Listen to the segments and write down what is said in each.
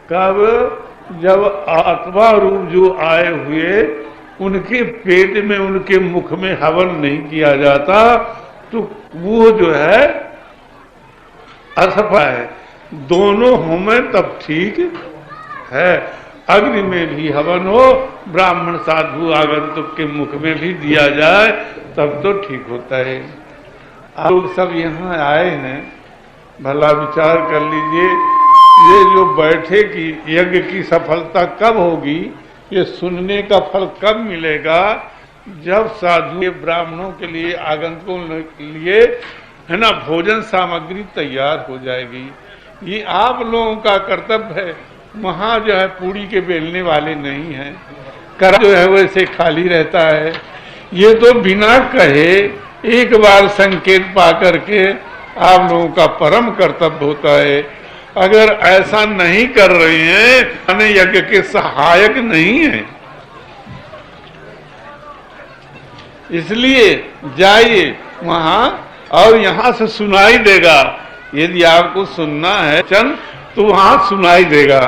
कब? जब आत्मा रूप जो आए हुए उनके पेट में, उनके मुख में हवन नहीं किया जाता तो वो जो है असफल है। दोनों हों तब ठीक है। अग्नि में भी हवन हो, ब्राह्मण साधु आगंतुक के मुख में भी दिया जाए तब तो ठीक होता है। आप लोग सब यहाँ आए हैं, भला विचार कर लीजिए, ये जो बैठे कि यज्ञ की सफलता कब होगी, ये सुनने का फल कब मिलेगा? जब साधु के ब्राह्मणों के लिए, आगंतुकों के लिए है ना, भोजन सामग्री तैयार हो जाएगी। ये आप लोगों का कर्तव्य है। वहाँ जो है पूड़ी के बेलने वाले नहीं हैं, कर जो है वैसे खाली रहता है। ये तो बिना कहे एक बार संकेत पा करके आप लोगों का परम कर्तव्य होता है। अगर ऐसा नहीं कर रहे हैं यानी यज्ञ के सहायक नहीं है। इसलिए जाइए वहां और यहां से सुनाई देगा। यदि आपको सुनना है चंद तो वहां सुनाई देगा।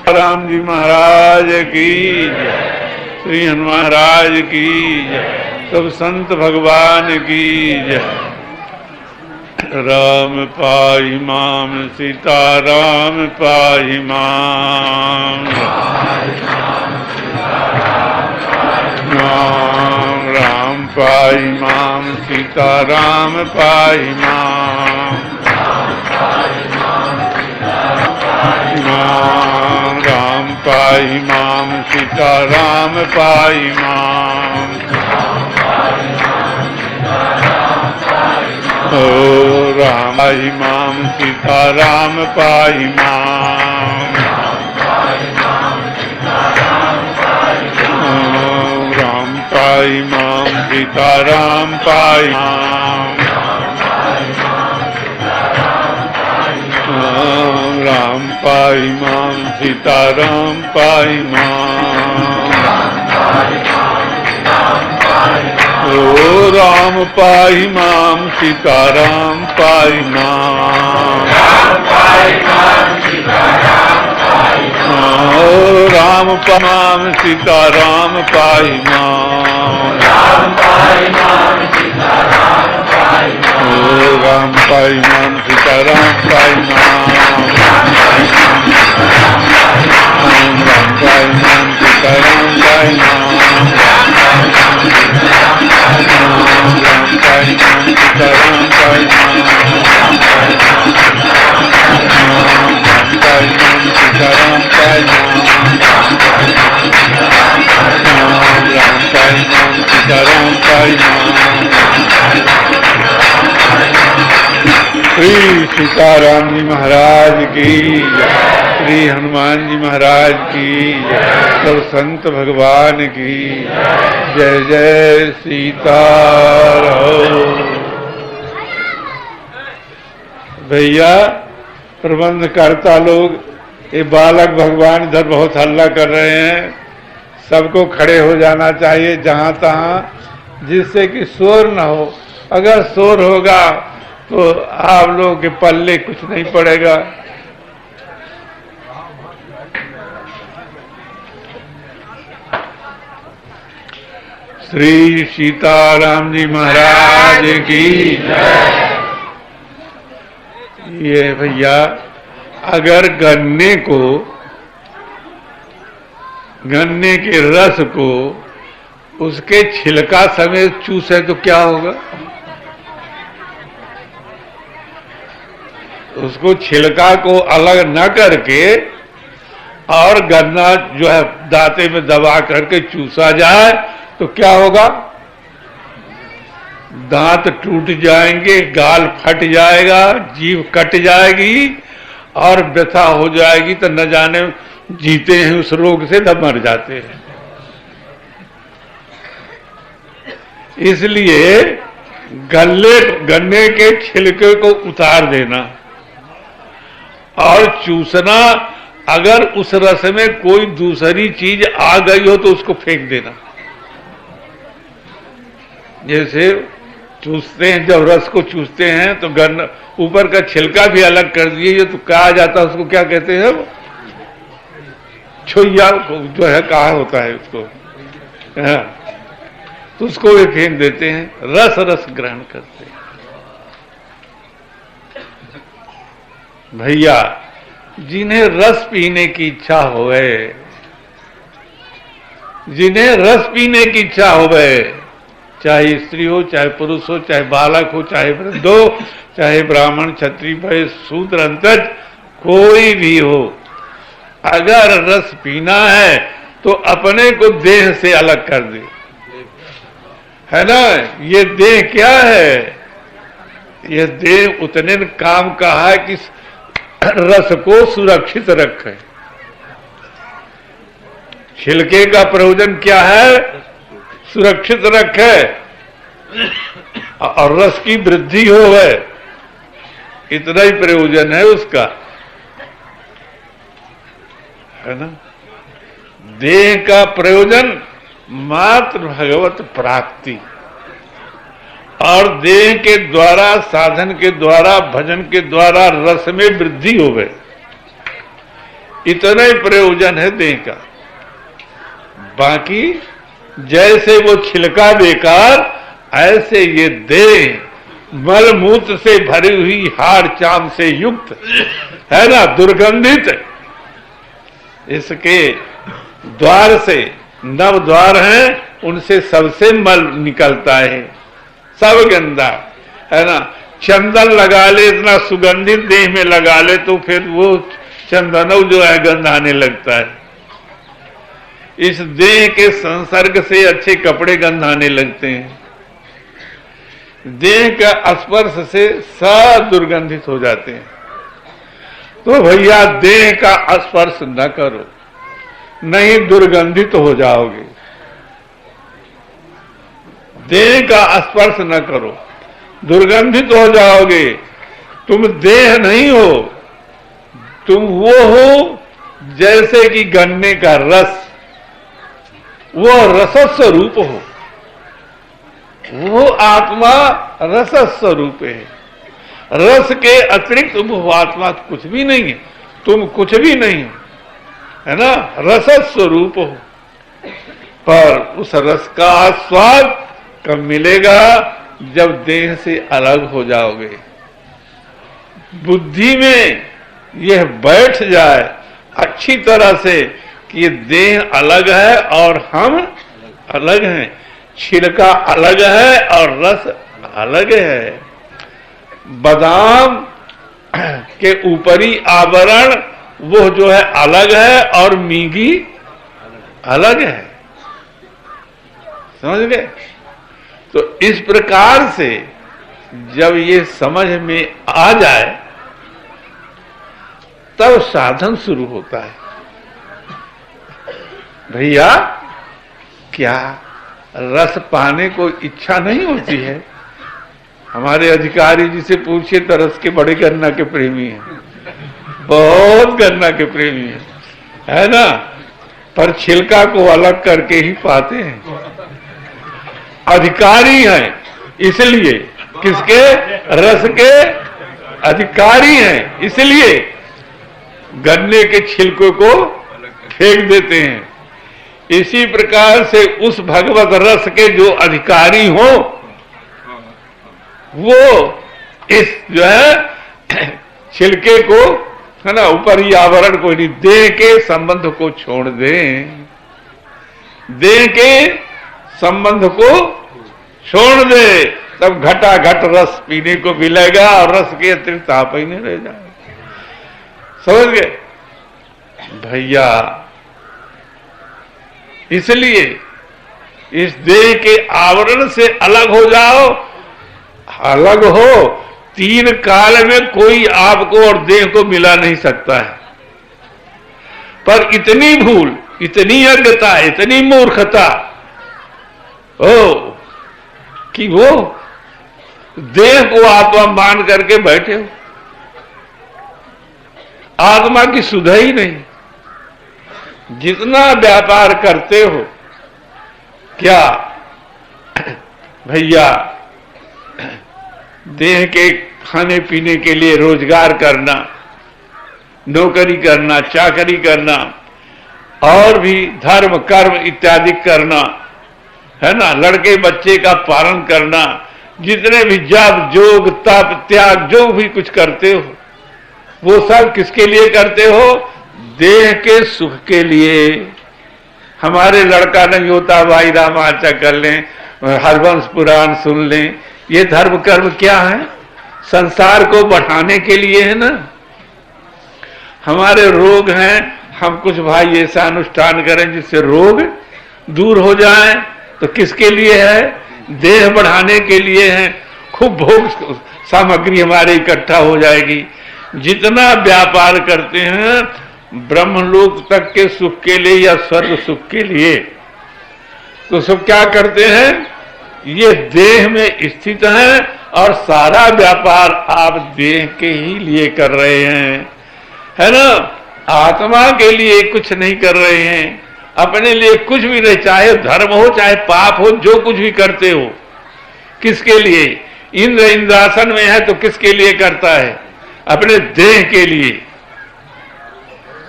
राम जी महाराज की जय, श्री हनुमान महाराज की जय, सब संत भगवान की जय। राम पाहि माम सीता राम पाहि माम, राम पाहि माम सीता राम पाहि माम, राम पाहि माम सीता राम पाहि माम। ओ राम पाहि माम सीता राम पाहि माम, राम पाहि माम सीता राम पाहि माम, राम पाहि माम सीता राम पाहि माम। ओ राम पाहि माम सीता राम पाहि माम, ओ राम पाहि माम सीता राम पाहि माम, ओ राम पाहि माम सीता राम पाहि माम, राम पाहि माम सीता राम पाहि माम, राम पाहि माम सीता राम पाहि माम, राम पाहि माम सीता राम पाहि माम, राम पाहि माम सीता राम पाहि माम। श्री सीताराम जी महाराज की जय, श्री हनुमान जी महाराज की जय, सब संत भगवान की जय। जय सीताराम। भैया प्रबंध करता लोग, ये बालक भगवान इधर बहुत हल्ला कर रहे हैं, सबको खड़े हो जाना चाहिए जहां तहां, जिससे कि शोर न हो। अगर शोर होगा तो आप लोगों के पल्ले कुछ नहीं पड़ेगा। श्री सीताराम जी महाराज की जय। ये भैया अगर गन्ने के रस को उसके छिलका समेत चूसे तो क्या होगा? उसको छिलका को अलग न करके और गन्ना जो है दांते में दबा करके चूसा जाए तो क्या होगा? दांत टूट जाएंगे, गाल फट जाएगा, जीभ कट जाएगी और व्यथा हो जाएगी, तो न जाने जीते हैं उस रोग से न मर जाते हैं। इसलिए गन्ने के छिलके को उतार देना और चूसना। अगर उस रस में कोई दूसरी चीज आ गई हो तो उसको फेंक देना। जैसे चूसते हैं, जब रस को चूसते हैं तो गन्ना ऊपर का छिलका भी अलग कर दिए, तो कहा जाता है उसको क्या कहते हैं, छोइया जो है कहा होता है उसको, तो उसको भी फेंक देते हैं, रस रस ग्रहण करते हैं। भैया जिन्हें रस पीने की इच्छा होवे, जिन्हें रस पीने की इच्छा होवे, चाहे स्त्री हो, चाहे पुरुष हो, चाहे बालक हो, चाहे वृद्ध हो, चाहे ब्राह्मण क्षत्रिय वैश्य शूद्र अंतज कोई भी हो, अगर रस पीना है तो अपने को देह से अलग कर दे, है ना। ये देह क्या है, ये देह उतने काम का है कि रस को सुरक्षित रखे। छिलके का प्रयोजन क्या है, सुरक्षित रखे और रस की वृद्धि हो है, इतना ही प्रयोजन है उसका, है ना। देह का प्रयोजन मात्र भगवत प्राप्ति और देह के द्वारा, साधन के द्वारा, भजन के द्वारा रस में वृद्धि हो गए, इतना ही प्रयोजन है देह का। बाकी जैसे वो छिलका बेकार, ऐसे ये देह मल मूत्र से भरी हुई हाड़ चाम से युक्त है ना, दुर्गंधित, इसके द्वार से नव द्वार हैं, उनसे सबसे मल निकलता है, सब गंदा, है ना। चंदन लगा ले, इतना सुगंधित देह में लगा ले तो फिर वो चंदनव जो है गंध आने लगता है। इस देह के संसर्ग से अच्छे कपड़े गंध आने लगते हैं, देह का स्पर्श से सब दुर्गंधित हो जाते हैं। तो भैया देह का स्पर्श न करो, नहीं दुर्गंधित हो जाओगे। देह का स्पर्श न करो, दुर्गंधित हो जाओगे। तुम देह नहीं हो, तुम वो हो जैसे कि गन्ने का रस, वो रसस्वरूप हो, वो आत्मा रसस्वरूप है। रस के अतिरिक्त वो आत्मा कुछ भी नहीं है, तुम कुछ भी नहीं हो, है ना, रसस्वरूप हो। पर उस रस का स्वाद कब मिलेगा, जब देह से अलग हो जाओगे। बुद्धि में यह बैठ जाए अच्छी तरह से कि ये देह अलग है और हम अलग हैं, छिलका अलग है और रस अलग है। बादाम के ऊपरी आवरण वो जो है अलग है और मीगी अलग है, समझ गए। तो इस प्रकार से जब ये समझ में आ जाए तब साधन शुरू होता है। भैया क्या रस पाने को इच्छा नहीं होती है? हमारे अधिकारी जी से पूछिए तो रस के बड़े गन्ना के प्रेमी हैं, बहुत गन्ना के प्रेमी है ना, पर छिलका को अलग करके ही पाते हैं। अधिकारी हैं इसलिए, किसके? रस के अधिकारी हैं, इसलिए गन्ने के छिलकों को फेंक देते हैं। इसी प्रकार से उस भगवत रस के जो अधिकारी हो, वो इस जो है छिलके को, है ना, ऊपरी आवरण को नहीं, देह के संबंध को छोड़ दें, देह के संबंध को छोड़ दे, तब घटा घट रस पीने को मिलेगा और रस के अतिरिक्त आप ही नहीं रह जाए। समझ गए भैया? इसलिए इस देह के आवरण से अलग हो जाओ। अलग हो, तीन काल में कोई आपको और देह को मिला नहीं सकता है। पर इतनी भूल, इतनी अज्ञता, इतनी मूर्खता हो कि वो देह को आत्मा मान करके बैठे हो, आत्मा की सुधा ही नहीं। जितना व्यापार करते हो, क्या भैया देह के खाने पीने के लिए रोजगार करना, नौकरी करना, चाकरी करना और भी धर्म कर्म इत्यादि करना, है ना, लड़के बच्चे का पालन करना, जितने भी जप जोग तप त्याग जो भी कुछ करते हो वो सब किसके लिए करते हो? देह के सुख के लिए। हमारे लड़का नहीं होता, भाई रामाचा कर लें, हरवंश पुराण सुन लें, ये धर्म कर्म क्या है? संसार को बढ़ाने के लिए है ना। हमारे रोग हैं, हम कुछ भाई ऐसा अनुष्ठान करें जिससे रोग दूर हो जाए, तो किसके लिए है? देह बढ़ाने के लिए है। खूब भोग सामग्री हमारे इकट्ठा हो जाएगी। जितना व्यापार करते हैं ब्रह्मलोक तक के सुख के लिए या स्वर्ग सुख के लिए, तो सब क्या करते हैं? ये देह में स्थित है और सारा व्यापार आप देह के ही लिए कर रहे हैं, है ना। आत्मा के लिए कुछ नहीं कर रहे हैं, अपने लिए कुछ भी नहीं, चाहे धर्म हो चाहे पाप हो, जो कुछ भी करते हो किसके लिए? इंद्र इंद्रासन में है तो किसके लिए करता है? अपने देह के लिए।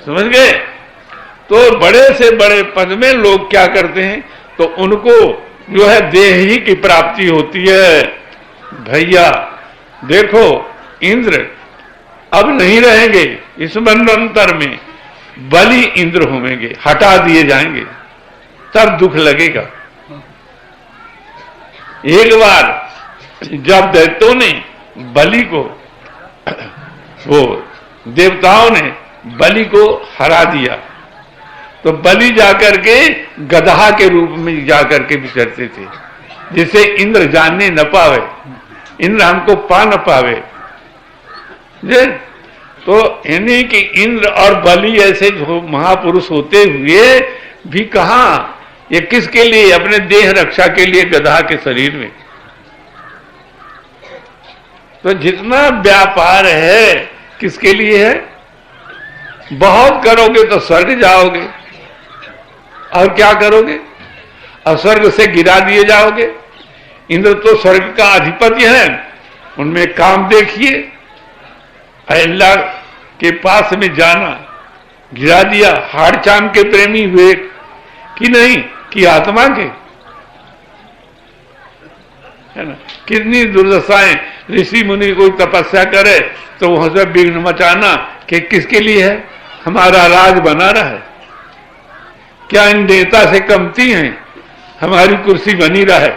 समझ गए? तो बड़े से बड़े पद में लोग क्या करते हैं? तो उनको जो है देह ही की प्राप्ति होती है। भैया देखो, इंद्र अब नहीं रहेंगे इस मनवंतर में, बलि इंद्र होंगे, हटा दिए जाएंगे, तब दुख लगेगा। एक बार जब दैत्यों ने बलि को, वो देवताओं ने बलि को हरा दिया, तो बलि जाकर के गधा के रूप में जाकर के विचरते थे, जिसे इंद्र जानने न पावे, इंद्र हमको पा न पावे। तो यानी कि इंद्र और बलि ऐसे जो महापुरुष होते हुए भी कहां, ये किसके लिए? अपने देह रक्षा के लिए गधा के शरीर में। तो जितना व्यापार है किसके लिए है? बहुत करोगे तो स्वर्ग जाओगे, और क्या करोगे? और स्वर्ग से गिरा दिए जाओगे। इंद्र तो स्वर्ग का अधिपति है, उनमें काम देखिए, अल्लाह के पास में जाना, गिरा दिया। हाड़ चाम के प्रेमी हुए कि नहीं, कि आत्मा के, है ना। कितनी दुर्दशाएं, ऋषि मुनि कोई तपस्या करे तो वहां से विघ्न मचाना, कि किसके लिए है? हमारा राज बना रहा है, क्या इन देवता से कमती हैं, हमारी कुर्सी बनी रहे,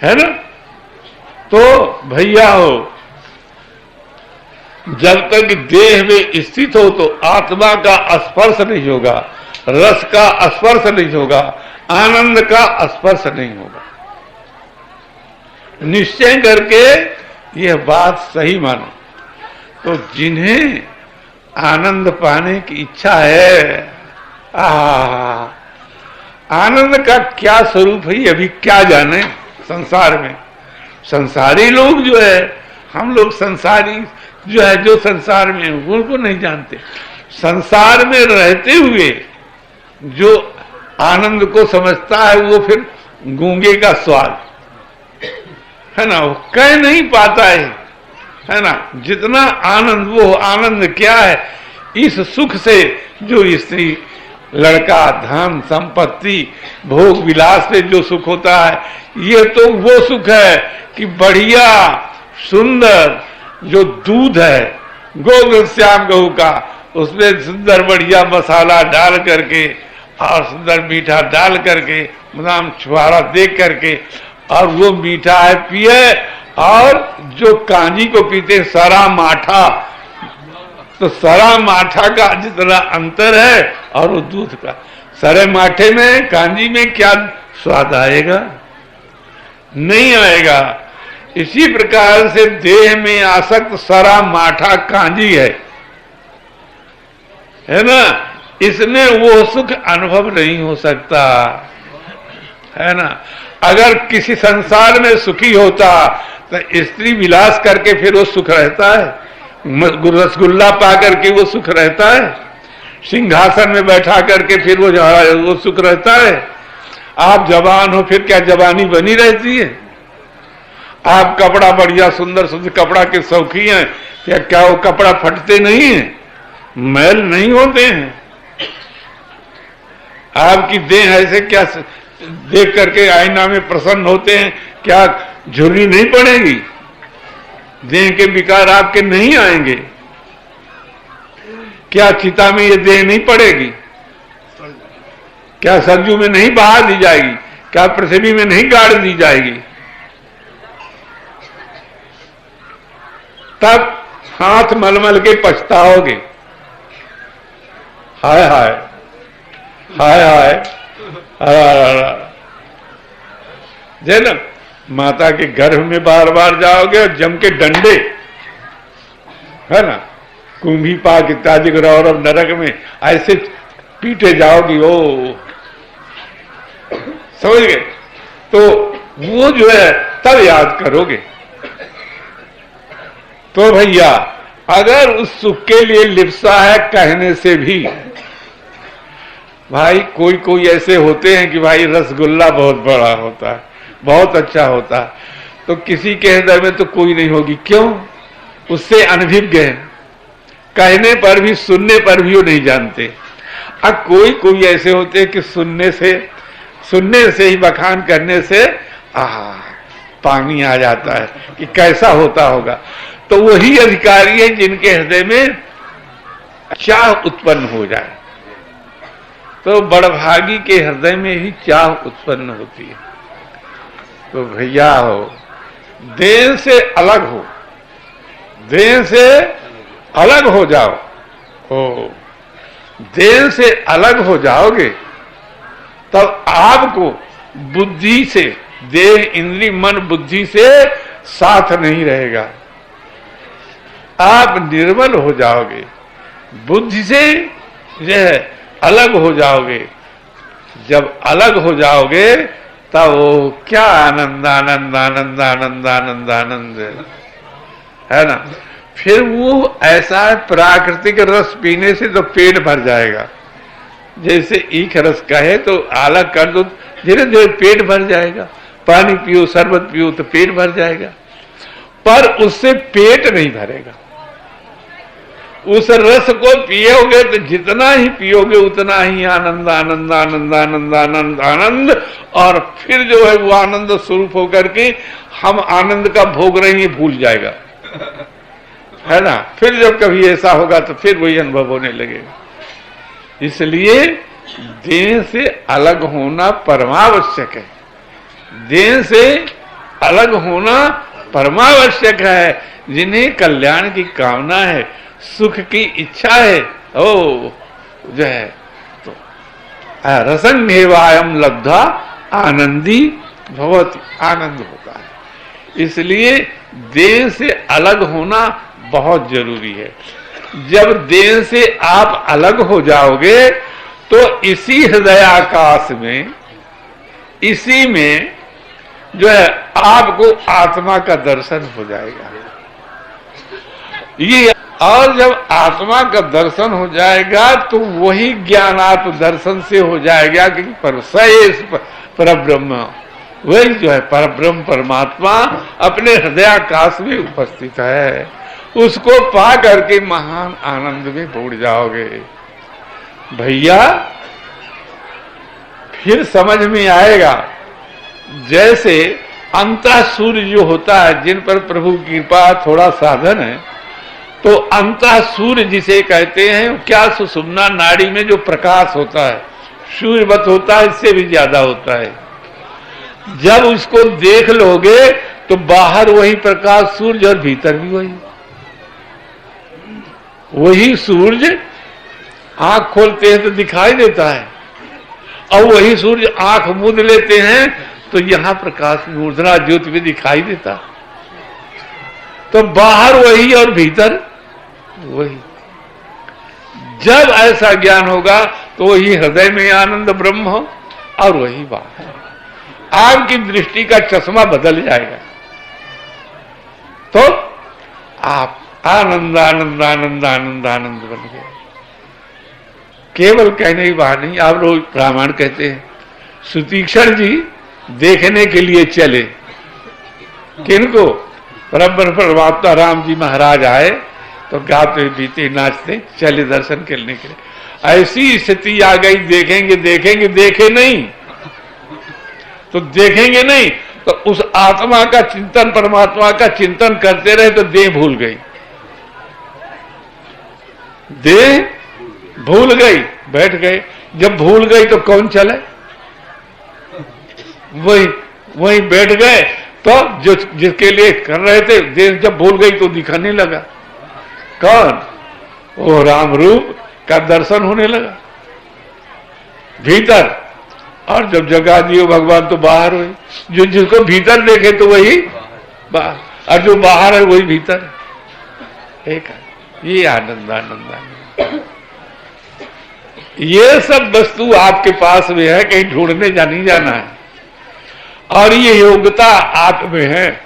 है ना। तो भैया हो, जब तक देह में स्थित हो तो आत्मा का स्पर्श नहीं होगा, रस का स्पर्श नहीं होगा, आनंद का स्पर्श नहीं होगा। निश्चय करके यह बात सही मानो। तो जिन्हें आनंद पाने की इच्छा है, आनंद का क्या स्वरूप है अभी क्या जाने संसार में। संसारी लोग जो है, हम लोग संसारी जो है, जो संसार में उनको नहीं जानते। संसार में रहते हुए जो आनंद को समझता है वो फिर गूंगे का स्वाद, है ना, वो कह नहीं पाता है ना। जितना आनंद, वो आनंद क्या है? इस सुख से जो स्त्री, लड़का, धन संपत्ति, भोग विलास से जो सुख होता है, ये तो वो सुख है कि बढ़िया सुंदर जो दूध है गोकुल श्याम गऊ का, उसमें सुंदर बढ़िया मसाला डाल करके और सुंदर मीठा डाल करके, बादाम छुहारा देख करके, और वो मीठा है पिए, और जो कांजी को पीते सरा माठा, तो सरा माठा का जितना अंतर है और वो दूध का, सरे माठे में कांजी में क्या स्वाद आएगा? नहीं आएगा। इसी प्रकार से देह में आसक्त सरा माठा कांजी है ना, इसमें वो सुख अनुभव नहीं हो सकता, है ना। अगर किसी संसार में सुखी होता तो स्त्री विलास करके फिर वो सुख रहता है? रसगुल्ला पा करके वो सुख रहता है? सिंहासन में बैठा करके फिर वो सुख रहता है? आप जवान हो फिर क्या जवानी बनी रहती है? आप कपड़ा बढ़िया सुंदर सुंदर कपड़ा के शौकीन हैं, क्या वो कपड़ा फटते नहीं है, मैल नहीं होते हैं? आपकी देह ऐसे क्या देख करके आईना में प्रसन्न होते हैं, क्या झुर्री नहीं पड़ेगी? देह के विकार आपके नहीं आएंगे? क्या चिता में ये देह नहीं पड़ेगी? क्या सरजू में नहीं बहा दी जाएगी? क्या पृथ्वी में नहीं गाड़ दी जाएगी? तब हाथ मलमल के पछताओगे। हाय हाय हाय हाय जैन माता के गर्भ में बार बार जाओगे और जम के डंडे, है ना, कुंभी पाक इत्यादि रौरव नरक में ऐसे पीटे जाओगी। ओ समझ गए? तो वो जो है तब याद करोगे। तो भैया अगर उस सुख के लिए लिप्सा है कहने से भी, भाई कोई कोई ऐसे होते हैं कि भाई रसगुल्ला बहुत बड़ा होता है, बहुत अच्छा होता है, तो किसी के हृदय में तो कोई नहीं होगी। क्यों? उससे अनभिज्ञ है, कहने पर भी सुनने पर भी वो नहीं जानते। अब कोई कोई ऐसे होते हैं कि सुनने से ही बखान करने से पानी आ जाता है कि कैसा होता होगा। तो वही अधिकारी है जिनके हृदय में चाह उत्पन्न हो जाए। तो बड़भागी के हृदय में ही चाह उत्पन्न होती है। तो भैया हो, देह से अलग हो, देह से अलग हो जाओ। हो देह से अलग हो जाओगे तब आपको बुद्धि से, देह इंद्री मन बुद्धि से साथ नहीं रहेगा। आप निर्मल हो जाओगे, बुद्धि से जो है अलग हो जाओगे। जब अलग हो जाओगे तब वो क्या आनंद आनंद आनंद आनंद आनंद आनंद है ना। फिर वो ऐसा है, प्राकृतिक रस पीने से तो पेट भर जाएगा। जैसे ईख रस का है तो अलग कर दो, धीरे धीरे पेट भर जाएगा। पानी पियो, शरबत पियो तो पेट भर जाएगा, पर उससे पेट नहीं भरेगा। उस रस को पियोगे तो जितना ही पियोगे उतना ही आनंद आनंद आनंद आनंद आनंद आनंद। और फिर जो है वो आनंद स्वरूप होकर के हम आनंद का भोग रहे हैं भूल जाएगा, है ना। फिर जब कभी ऐसा होगा तो फिर वही अनुभव होने लगेगा। इसलिए देह से अलग होना परमावश्यक है। देह से अलग होना परमावश्यक है। जिन्हें कल्याण की कामना है, सुख की इच्छा है, ओ जो है तो रसंगेवायम लब्धा आनंदी भवति, आनंद होता है। इसलिए देह से अलग होना बहुत जरूरी है। जब देह से आप अलग हो जाओगे तो इसी हृदयाकाश में, इसी में जो है आपको आत्मा का दर्शन हो जाएगा। ये और जब आत्मा का दर्शन हो जाएगा तो वही ज्ञानात्म दर्शन से हो जाएगा कि परब्रह्म, वही जो है परब्रह्म परमात्मा अपने हृदयाकाश में उपस्थित है। उसको पा करके महान आनंद में बुड़ जाओगे। भैया फिर समझ में आएगा, जैसे अंतः सूर्य जो होता है, जिन पर प्रभु की कृपा थोड़ा साधन है, तो अंतः सूर्य जिसे कहते हैं, क्या सुषुम्ना नाड़ी में जो प्रकाश होता है सूर्यवत होता है, इससे भी ज्यादा होता है। जब उसको देख लोगे तो बाहर वही प्रकाश सूर्य और भीतर भी वही सूर्य। आंख खोलते हैं तो दिखाई देता है, और वही सूर्य आंख मूंद लेते हैं तो यहां प्रकाश मूर्धना ज्योति भी दिखाई देता। तो बाहर वही और भीतर वही। जब ऐसा ज्ञान होगा तो वही हृदय में आनंद ब्रह्म हो और वही बाहर। आपकी दृष्टि का चश्मा बदल जाएगा। तो आप आनंद आनंद आनंद आनंद आनंद बन गए। केवल कहने की बात नहीं, आप लोग रामायण कहते हैं, सुतीक्षण जी देखने के लिए चले, किनको? परमात्मा राम जी महाराज आए तो गाते बीते नाचते चले दर्शन करने के लिए। ऐसी स्थिति आ गई, देखेंगे देखेंगे, देखे नहीं तो देखेंगे नहीं, तो उस आत्मा का चिंतन, परमात्मा का चिंतन करते रहे तो देह भूल गई, देह भूल गई, बैठ गए। जब भूल गई तो कौन चले? वही बैठ गए। तो जो जिसके लिए कर रहे थे, देह जब भूल गई तो दिखाने लगा। कौन? वो राम रूप का दर्शन होने लगा भीतर। और जब जगा दियो भगवान तो बाहर हुए। जो जिसको भीतर देखे तो वही बाहर, और जो बाहर है वही भीतर है। एक ये आनंद आनंद आनंद। ये सब वस्तु आपके पास में है, कहीं ढूंढने नहीं जाना है। और ये योग्यता आप में है,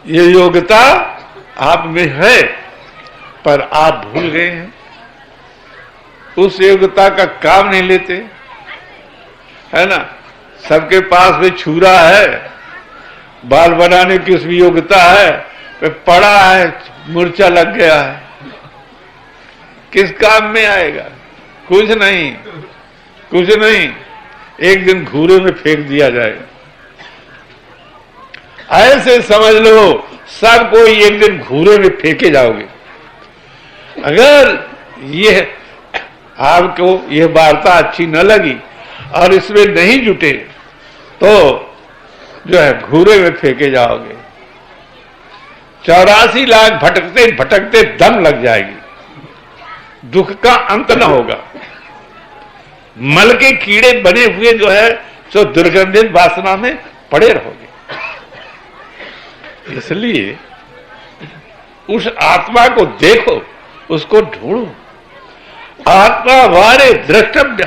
ये योग्यता आप में है, पर आप भूल गए हैं। उस योग्यता का काम नहीं लेते, है ना। सबके पास में छुरा है, बाल बनाने की उसकी योग्यता है, पे पड़ा है, मूर्छा लग गया है, किस काम में आएगा? कुछ नहीं, कुछ नहीं। एक दिन घूरे में फेंक दिया जाएगा। ऐसे समझ लो, सब कोई एक दिन घूरे में फेंके जाओगे। अगर ये आपको ये वार्ता अच्छी न लगी और इसमें नहीं जुटे तो जो है घूरे में फेंके जाओगे। 84 लाख भटकते भटकते दम लग जाएगी, दुख का अंत न होगा। मल के कीड़े बने हुए जो है सो दुर्गंधित वासना में पड़े रहोगे। इसलिए उस आत्मा को देखो, उसको ढूंढो। आत्मा वारे द्रष्टव्य।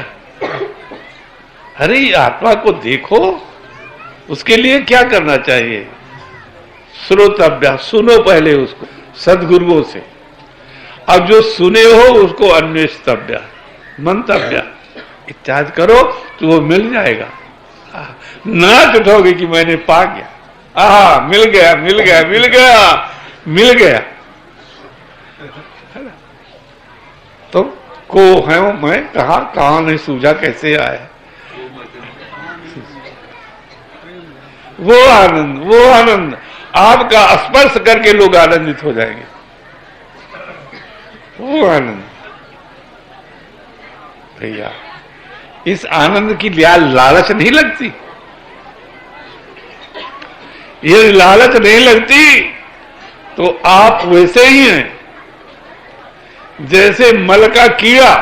अरे आत्मा को देखो, उसके लिए क्या करना चाहिए? श्रोतव्य, सुनो पहले उसको सदगुरुओं से। अब जो सुने हो उसको अन्वेषितव्य, मंतव्य, इत्यादि करो तो वो मिल जाएगा। नाच उठोगे कि मैंने पा गया, आहा मिल गया मिल गया मिल गया मिल गया। तो को है मैं कहां नहीं सूझा, कैसे आया? वो आनंद, वो आनंद आपका स्पर्श करके लोग आनंदित हो जाएंगे। वो आनंद भैया, इस आनंद की लालच नहीं लगती। ये लालच नहीं लगती तो आप वैसे ही हैं जैसे मल का कीड़ा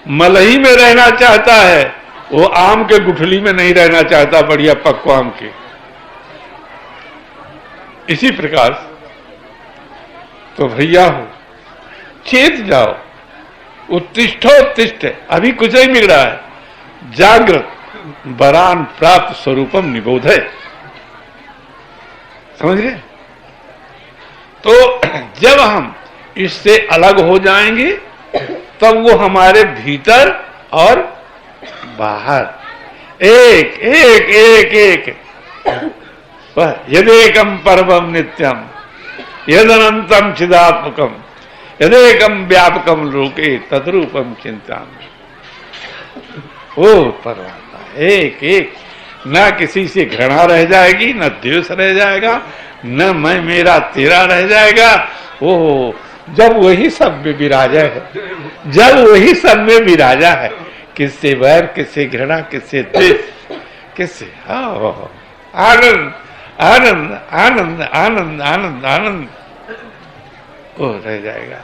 मल ही में रहना चाहता है, वो आम के गुठली में नहीं रहना चाहता, बढ़िया पक्को आम के। इसी प्रकार तो भैया हो, चेत जाओ, उत्तिष्ठोत्तिष्ठ, अभी कुछ नहीं मिल रहा है। जागृत वरान प्राप्त स्वरूपम निबोध है, समझ गए? तो जब हम इससे अलग हो जाएंगे तब वो हमारे भीतर और बाहर एक एक एक एक यदेकम परमम नित्यम यदनंतम चिदात्मकम यदेकम व्यापकम लोके तद्रूपम चिंता। ओ परमात्मा एक एक, न किसी से घृणा रह जाएगी, न द्वेष रह जाएगा, न मैं मेरा तेरा रह जाएगा। ओ जब वही सब में विराजा है, जब वही सब में विराजा है, किससे वैर, किससे घृणा, किससे द्वेष, किससे आनंद आनंद आनंद आनंद आनंद आनंद वो रह जाएगा।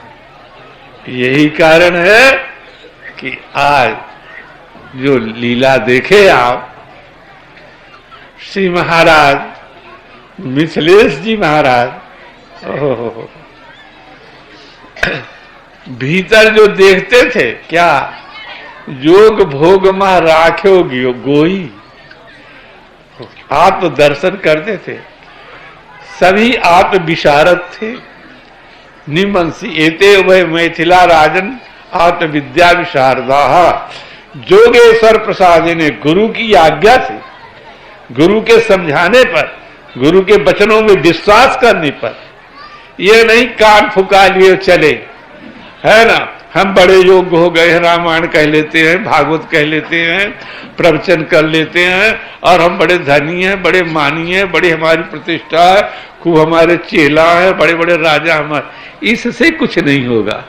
यही कारण है कि आज जो लीला देखे आप, श्री महाराज मिथिलेश जी महाराज, ओहो, भीतर जो देखते थे क्या, जोग भोग मा राख्यो गोई, आप तो दर्शन करते थे। सभी आप विशारद थे। निमंसी एते वह मैथिला राजन आत्म विद्या विशारदा। जोगेश्वर प्रसाद ने गुरु की आज्ञा से गुरु के समझाने पर, गुरु के वचनों में विश्वास करने पर, ये नहीं कान फुका लिए चले, है ना। हम बड़े योग्य हो गए हैं, रामायण कह लेते हैं, भागवत कह लेते हैं, प्रवचन कर लेते हैं, और हम बड़े धनी हैं, बड़े मानी हैं, बड़ी हमारी प्रतिष्ठा है, खूब हमारे चेला है, बड़े बड़े राजा हमारे। इससे कुछ नहीं होगा,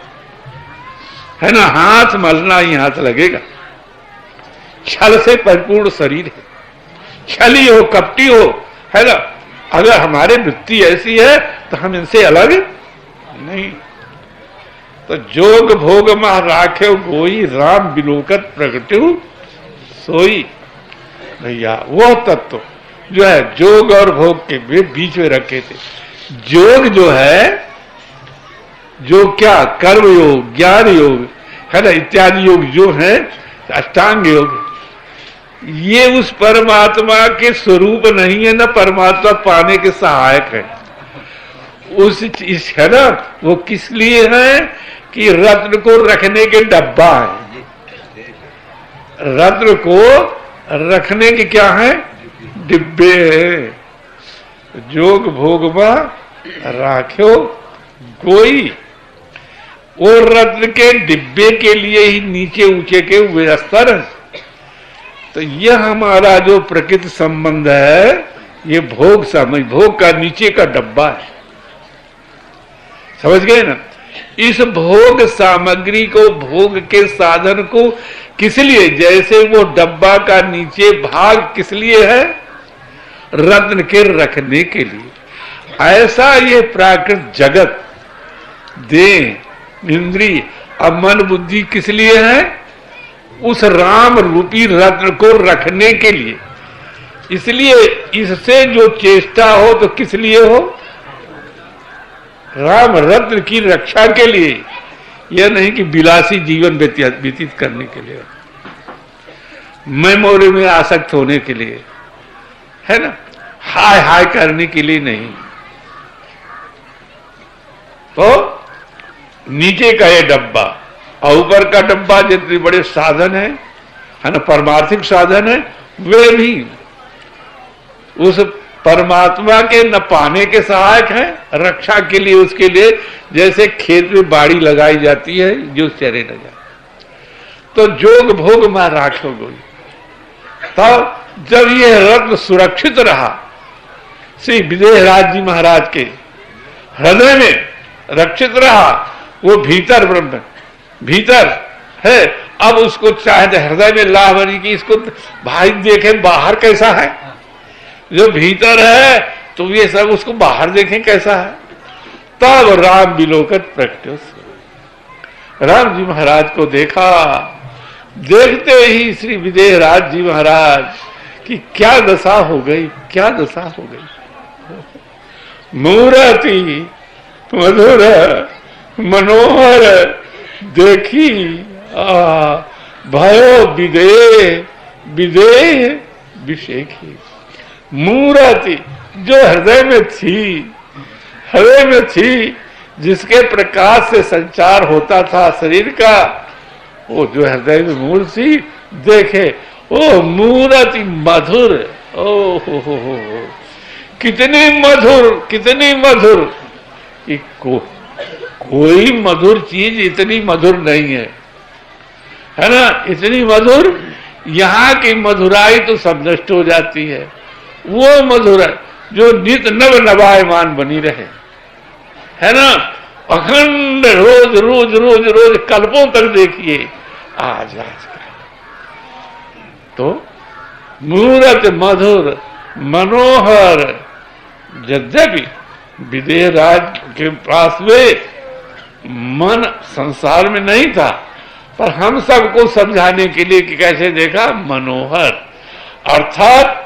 है ना। हाथ मलना ही हाथ लगेगा। छल से परिपूर्ण शरीर है, छली हो, कपटी हो, है ना। अगर हमारी वृत्ति ऐसी है तो हम इनसे अलग नहीं। तो जोग भोग मह राखे गोई, राम बिलोकत प्रगट्यु सोई। भैया वो तत्व जो है जोग और भोग के बीच में रखे थे। जोग जो है, जो क्या कर्म योग, ज्ञान योग, है ना, इत्यादि योग जो है, अष्टांग योग, ये उस परमात्मा के स्वरूप नहीं है, ना परमात्मा पाने के सहायक है। उस चीज है ना, वो किस लिए है कि रत्न को रखने के डब्बा है। रत्न को रखने के क्या है, डिब्बे है। जोग भोग में राख्यो कोई, वो रत्न के डिब्बे के लिए ही नीचे ऊंचे के हुए स्तर है। तो यह हमारा जो प्रकृति संबंध है, ये भोग सामग्री, भोग का नीचे का डब्बा है। समझ गए ना। इस भोग सामग्री को, भोग के साधन को किस लिए, जैसे वो डब्बा का नीचे भाग किस लिए है, रत्न के रखने के लिए, ऐसा ये प्राकृत जगत, देह, इंद्रिय और मन बुद्धि किस लिए है, उस राम रूपी रत्न को रखने के लिए। इसलिए इससे जो चेष्टा हो तो किस लिए हो, राम रत्न की रक्षा के लिए। यह नहीं कि विलासी जीवन व्यतीत करने के लिए, मेमोरी में आसक्त होने के लिए, है ना, हाय हाय करने के लिए नहीं। तो नीचे का ये डब्बा और ऊपर का डब्बा, जितने बड़े साधन है ना, परमार्थिक साधन है, वे भी उस परमात्मा के न पाने के सहायक है, रक्षा के लिए, उसके लिए। जैसे खेत में बाड़ी लगाई जाती है, जो चरे न जाए। तो जोग भोग में राखो गोई। तब जब यह रत्न सुरक्षित रहा, श्री विदेहराज जी महाराज के हृदय में रक्षित रहा, वो भीतर ब्रह्म भीतर है। अब उसको चाहे हृदय में लाह बनी कि इसको भाई देखें बाहर कैसा है, जो भीतर है तो ये सब उसको बाहर देखें कैसा है। तब राम बिलोकत प्रकट, राम जी महाराज को देखा। देखते ही श्री विदेहराज जी महाराज की क्या दशा हो गई, क्या दशा हो गई। मूर्ति मधुर मनोहर देखी भयो विदेह विषेखी। मूर्ति जो हृदय में थी, जिसके प्रकाश से संचार होता था शरीर का, वो जो हृदय में मूर्ति देखे, ओ मूर्ति मधुर, ओ हो, कितनी मधुर कि कोई मधुर चीज इतनी मधुर नहीं है ना। इतनी मधुर, यहाँ की मधुराई तो सब नष्ट हो जाती है। वो मधुर जो नित नव नवायमान बनी रहे, है ना, अखंड रोज रोज रोज रोज कल्पों तक देखिए, आज का तो मूर्त मधुर मनोहर। यद्यपि विदेहराज के पास में मन संसार में नहीं था, पर हम सबको समझाने के लिए कि कैसे देखा, मनोहर अर्थात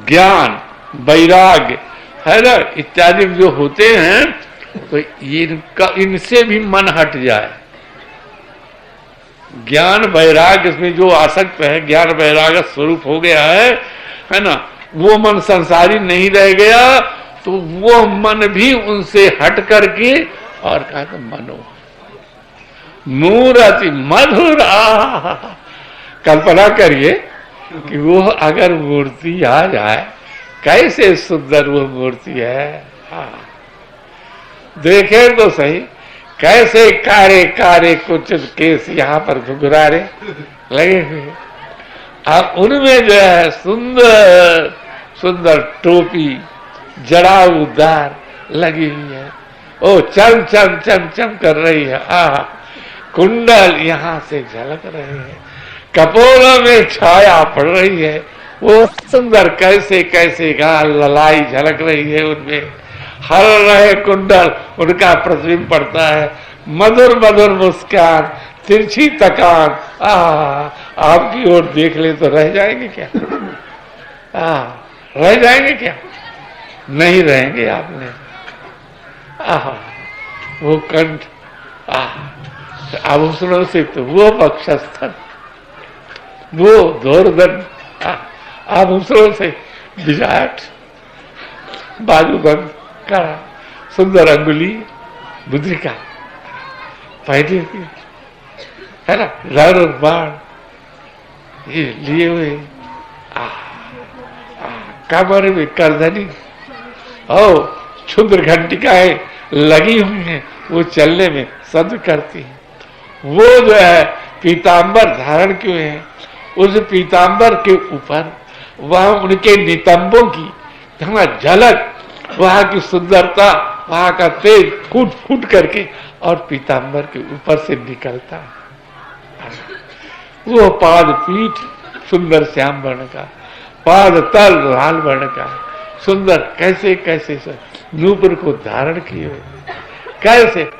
ज्ञान, वैराग्य, है ना, इत्यादि जो होते हैं, तो इनसे भी मन हट जाए। ज्ञान वैराग्य में जो आसक्त है, ज्ञान वैराग्य स्वरूप हो गया है ना, वो मन संसारी नहीं रह गया, तो वो मन भी उनसे हट करके और कहा तो मनोहर मूर्ति मधुर। कल्पना करिए कि वो अगर मूर्ति आ जाए, कैसे सुंदर वो मूर्ति है। हाँ, देखें तो सही, कैसे कारे कारे कुछ केस यहाँ पर घुघरारे लगे हुए, अब उनमें जो है सुंदर सुंदर टोपी जड़ाऊदार लगी हुई है, ओ चम चम चम चम कर रही है। कुंडल यहाँ से झलक रहे हैं, कपोलों में छाया पड़ रही है, वो सुंदर कैसे कैसे गाल ललाई झलक रही है, उनमें हर रहे कुंडल, उनका प्रतिबिंब पड़ता है, मधुर मधुर मुस्कान, तिरछी तकान। आपकी ओर देख ले तो रह जाएंगे क्या? रह जाएंगे क्या? नहीं रहेंगे आपने। वो कंठ आभूषणों से तो वो वक्षस्थल, वो धोरदंड आभूषणों से विराट, बाजूबंद का सुंदर अंगुली मुद्रिका पहले की है ना, रर बाण ये लिए हुए, कमर में करधनी, क्षुद्र घंटिकाएं लगी हुई हैं, वो चलने में सद करती हैं। वो जो है पीतांबर धारण क्यों है, उस पीतांबर के ऊपर वहां उनके नितंबों की वहां झलक, वहां की सुंदरता, वहां का तेज फूट फूट करके और पीतांबर के ऊपर से निकलता है। वो पाद पीठ सुंदर श्याम वर्ण का, पाद तल लाल वर्ण का, सुंदर कैसे कैसे नूपुर को धारण किए हुए, कैसे